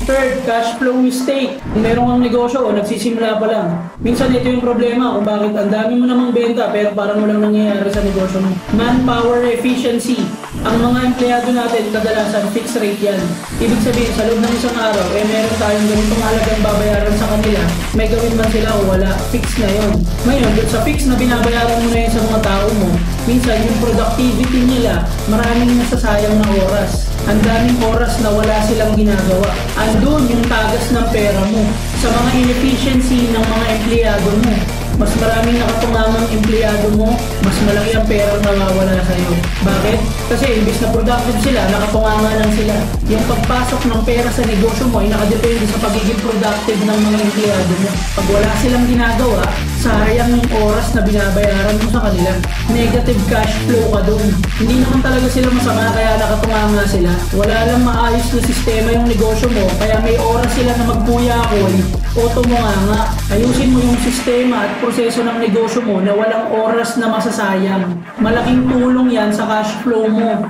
Third, cash flow mistake. Kung meron kang negosyo o nagsisimula pa lang, minsan ito yung problema kung bakit ang dami mo namang benta pero parang walang nangyayari sa negosyo mo. Manpower efficiency. Ang mga empleyado natin kadalasan fixed rate yan. Ibig sabihin sa loob ng isang araw, meron tayong ganitong halagang babayaran sa kanila. May gawin man sila o wala, fix na yon. Ngayon, sa fix na binabayaran mo na yun sa mga tao mo, minsan yung productivity nila, maraming nasasayang na oras. Ang daming oras na wala silang ginagawa. Andun yung tagas ng pera mo sa mga inefficiency ng mga empleyado mo. Mas maraming nakatungamang empleyado mo, mas malaki ang pera na nawawala sa'yo. Bakit? Kasi imbis na productive sila, nakatunganga lang sila. Yung pagpasok ng pera sa negosyo mo ay nakadepende sa pagiging productive ng mga empleyado mo. Pag wala silang ginagawa, sayang yung oras na binabayaran mo sa kanila. Negative cash flow ka doon. Hindi naman talaga sila masama kaya nakatunganga sila. Wala lang maayos na sistema yung negosyo mo, kaya may oras sila na magpuya-akoy o tumunganga. Ayusin mo yung sistema at proseso ng negosyo mo na walang oras na masasayang. Malaking tulong yan sa cash flow mo.